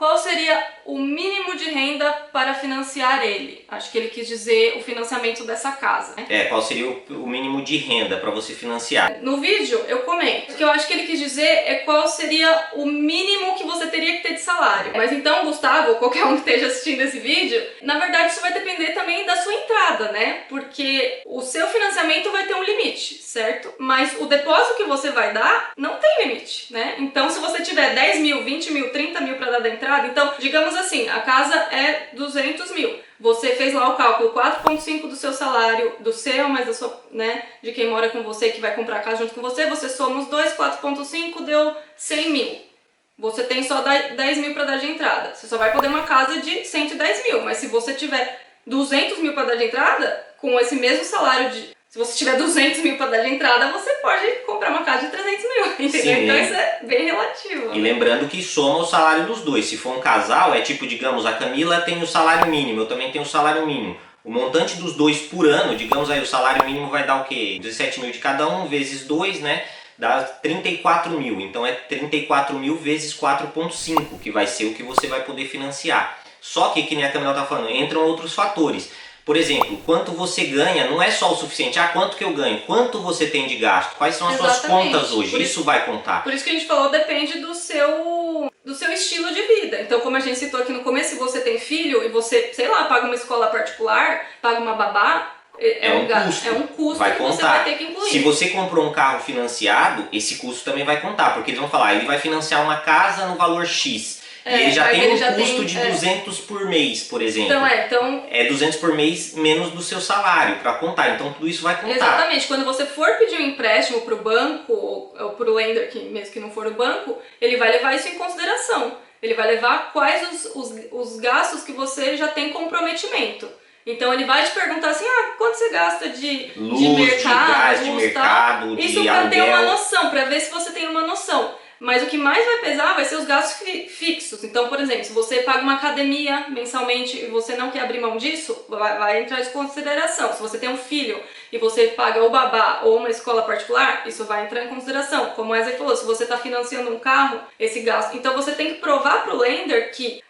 qual seria o mínimo de renda para financiar ele? Acho que ele quis dizer o financiamento dessa casa, né? Qual seria o mínimo de renda para você financiar? No vídeo eu comento. O que eu acho que ele quis dizer é qual seria o mínimo que você teria que ter de salário. Mas então, Gustavo, ou qualquer um que esteja assistindo esse vídeo, na verdade isso vai depender também da sua entrada, né? Porque o seu financiamento vai ter um limite, certo? Mas o depósito que você vai dar não tem limite, né? Então, se você tiver 10 mil, 20 mil, 30 mil para dar da entrada, então, digamos assim, a casa é 200 mil. Você fez lá o cálculo 4,5 do seu salário, do seu, mas da sua, né, de quem mora com você, que vai comprar a casa junto com você, você soma os dois, 4,5 deu 100 mil. Você tem só 10 mil para dar de entrada. Você só vai poder uma casa de 110 mil, mas se você tiver 200 mil para dar de entrada, com esse mesmo salário se você tiver 200 mil para dar de entrada, você pode comprar uma casa de 300 mil, entendeu? Sim. Então isso é bem relativo. E lembrando que soma o salário dos dois. Se for um casal, é tipo, digamos, a Camila tem o salário mínimo, eu também tenho o salário mínimo. O montante dos dois por ano, digamos aí, o salário mínimo vai dar o quê? 17 mil de cada um, vezes 2, né? Dá 34 mil. Então é 34 mil vezes 4,5, que vai ser o que você vai poder financiar. Só que nem a Camila tá falando, entram outros fatores. Por exemplo, quanto você ganha não é só o suficiente. Quanto que eu ganho? Quanto você tem de gasto? Quais são as suas contas hoje? Isso vai contar. Por isso que a gente falou, depende do seu estilo de vida. Então, como a gente citou aqui no começo, se você tem filho e você, sei lá, paga uma escola particular, paga uma babá, é um custo vai que contar. você vai ter que incluir. Se você comprou um carro financiado, esse custo também vai contar, porque eles vão falar, ele vai financiar uma casa no valor X. E ele já tem um custo de 200 por mês, por exemplo. Então é 200 por mês menos do seu salário para contar. Então tudo isso vai contar. Exatamente. Quando você for pedir um empréstimo para o banco ou para o lender, que mesmo que não for o banco, ele vai levar isso em consideração. Ele vai levar quais os gastos que você já tem comprometimento. Então ele vai te perguntar assim, quanto você gasta de luz, mercado, de gás, de mercado, isso para ter uma noção, para ver se você tem uma noção. Mas o que mais vai pesar vai ser os gastos fixos. Então, por exemplo, se você paga uma academia mensalmente e você não quer abrir mão disso, vai entrar em consideração. Se você tem um filho e você paga o babá ou uma escola particular, isso vai entrar em consideração. Como o Wesley falou, se você está financiando um carro, esse gasto... Então você tem que provar para o lender que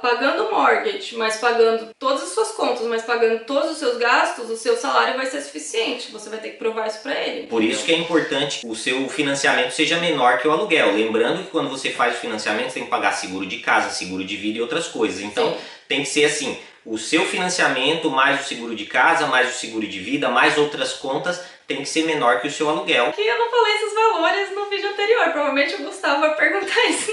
pagando o mortgage, mas pagando todas as suas contas, mas pagando todos os seus gastos, o seu salário vai ser suficiente. Você vai ter que provar isso para ele. Por isso que é importante que o seu financiamento seja menor que o aluguel. Lembrando que quando você faz o financiamento, você tem que pagar seguro de casa, seguro de vida e outras coisas. Então, sim, tem que ser assim, o seu financiamento mais o seguro de casa, mais o seguro de vida, mais outras contas, tem que ser menor que o seu aluguel. Aqui eu não falei esses valores no vídeo anterior, provavelmente o Gustavo vai perguntar isso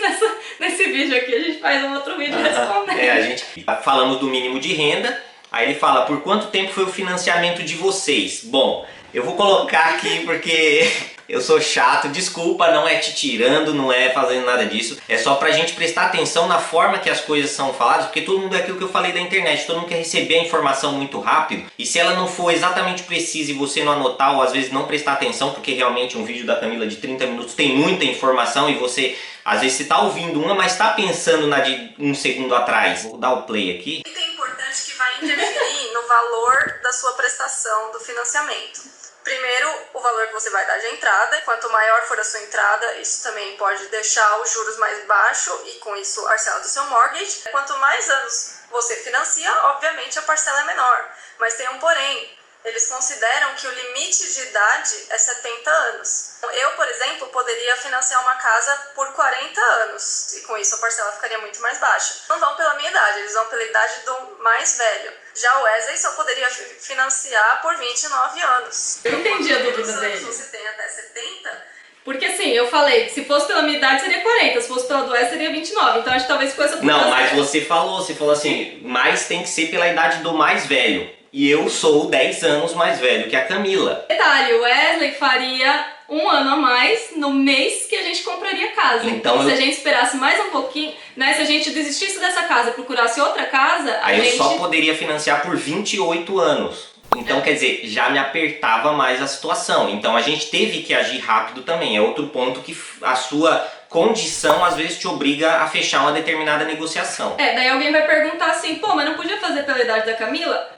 nesse vídeo aqui, a gente faz um outro vídeo respondendo. A gente falamos do mínimo de renda, aí ele fala, por quanto tempo foi o financiamento de vocês? Bom, eu vou colocar aqui porque eu sou chato, desculpa, não é te tirando, não é fazendo nada disso. É só pra gente prestar atenção na forma que as coisas são faladas, porque todo mundo é aquilo que eu falei da internet, todo mundo quer receber a informação muito rápido, e se ela não for exatamente precisa e você não anotar ou às vezes não prestar atenção, porque realmente um vídeo da Camila de 30 minutos tem muita informação e você, às vezes você tá ouvindo uma, mas tá pensando na de um segundo atrás. Vou dar o play aqui. Item importante que vai interferir no valor da sua prestação do financiamento. Primeiro, o valor que você vai dar de entrada. Quanto maior for a sua entrada, isso também pode deixar os juros mais baixos e com isso a parcela do seu mortgage. Quanto mais anos você financia, obviamente a parcela é menor. Mas tem um porém, eles consideram que o limite de idade é 70 anos. Eu, por exemplo, poderia financiar uma casa por 40 anos e com isso a parcela ficaria muito mais baixa. Não vão pela minha idade, eles vão pela idade do mais velho. Já o Wesley só poderia financiar por 29 anos. Eu entendi a dúvida dele. Você tem até 70... Porque assim, eu falei que se fosse pela minha idade seria 40, se fosse pela do Wesley seria 29, então acho que talvez ficou essa Não, mas você falou assim, mas tem que ser pela idade do mais velho. E eu sou 10 anos mais velho que a Camila. Detalhe, o Wesley faria um ano a mais no mês que a gente compraria casa. Então se a gente esperasse mais um pouquinho, né? Se a gente desistisse dessa casa e procurasse outra casa, eu só poderia financiar por 28 anos. Então, quer dizer, já me apertava mais a situação. Então a gente teve que agir rápido também. É outro ponto que a sua condição às vezes te obriga a fechar uma determinada negociação. Daí alguém vai perguntar assim, pô, mas não podia fazer pela idade da Camila?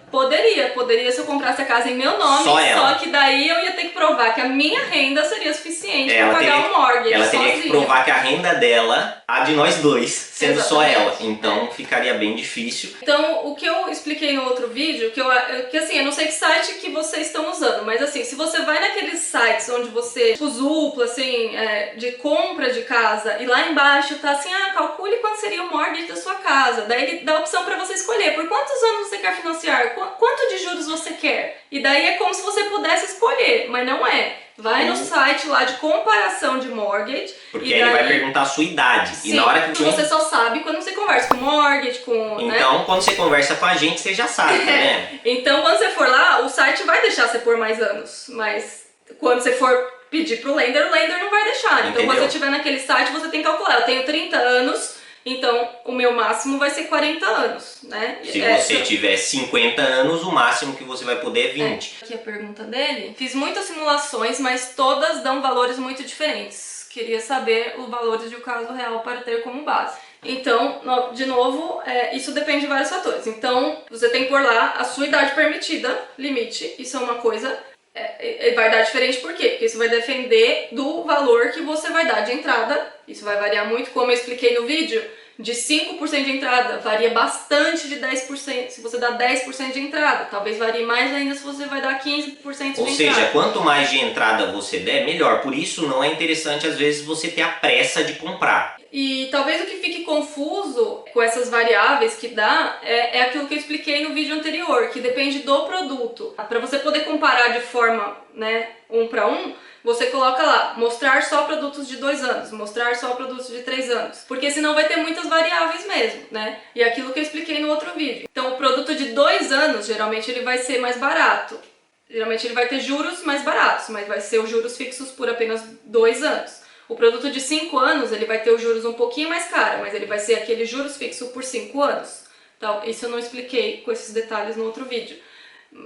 Poderia se eu comprasse a casa em meu nome, só que daí eu ia ter que provar que a minha renda seria suficiente para pagar um mortgage ela sozinha. teria que provar que a renda dela, a de nós dois, sendo só ela. Então ficaria bem difícil. Então, o que eu expliquei no outro vídeo, que assim, eu não sei que site que vocês estão usando, mas assim, se você vai naqueles sites onde você, tipo Zoopla, assim, de compra de casa, e lá embaixo tá assim, calcule quanto seria o mortgage da sua casa. Daí ele dá a opção para você escolher por quantos anos você quer financiar, quanto de juros você quer. E daí é como se você pudesse escolher, mas não é. Vai no site lá de comparação de mortgage. Porque aí ele vai perguntar a sua idade. Sim, e na hora que você só sabe quando você conversa com mortgage, Então, quando você conversa com a gente, você já sabe, tá vendo? Então, quando você for lá, o site vai deixar você pôr mais anos. Mas quando você for pedir pro lender, o lender não vai deixar. Então, Entendeu? quando você estiver naquele site, você tem que calcular. Eu tenho 30 anos, então o meu máximo vai ser 40 anos, né? Se você tiver 50 anos, o máximo que você vai poder é 20. Aqui a pergunta dele. Fiz muitas simulações, mas todas dão valores muito diferentes. Queria saber os valores de um caso real para ter como base. Então, de novo, isso depende de vários fatores. Então, você tem que pôr lá a sua idade permitida, limite. Isso é uma coisa... vai dar diferente por quê? Porque isso vai depender do valor que você vai dar de entrada. Isso vai variar muito, como eu expliquei no vídeo, de 5% de entrada, varia bastante de 10%, se você dá 10% de entrada. Talvez varie mais ainda se você vai dar 15% de entrada. Ou seja, quanto mais de entrada você der, melhor. Por isso não é interessante, às vezes, você ter a pressa de comprar. E talvez o que fique confuso com essas variáveis que dá é aquilo que eu expliquei no vídeo anterior, que depende do produto. Para você poder comparar de forma, né, 1 para 1, você coloca lá, mostrar só produtos de 2 anos, mostrar só produtos de 3 anos. Porque senão vai ter muitas variáveis mesmo, né? E é aquilo que eu expliquei no outro vídeo. Então o produto de 2 anos, geralmente ele vai ser mais barato. Geralmente ele vai ter juros mais baratos, mas vai ser os juros fixos por apenas 2 anos. O produto de 5 anos, ele vai ter os juros um pouquinho mais caro, mas ele vai ser aquele juros fixo por 5 anos. Então, isso eu não expliquei com esses detalhes no outro vídeo.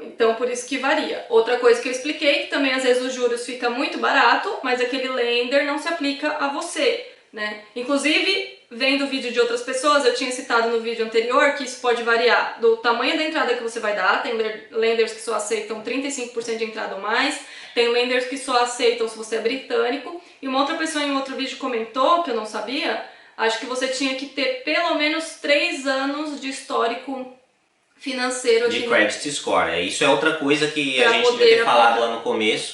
Então, por isso que varia. Outra coisa que eu expliquei, que também às vezes os juros fica muito barato, mas aquele lender não se aplica a você, né? Inclusive, vendo o vídeo de outras pessoas, eu tinha citado no vídeo anterior que isso pode variar do tamanho da entrada que você vai dar. Tem lenders que só aceitam 35% de entrada ou mais, tem lenders que só aceitam se você é britânico. E uma outra pessoa em outro vídeo comentou, que eu não sabia, acho que você tinha que ter pelo menos 3 anos de histórico financeiro. De credit score. Isso é outra coisa que a gente devia ter falado lá no começo.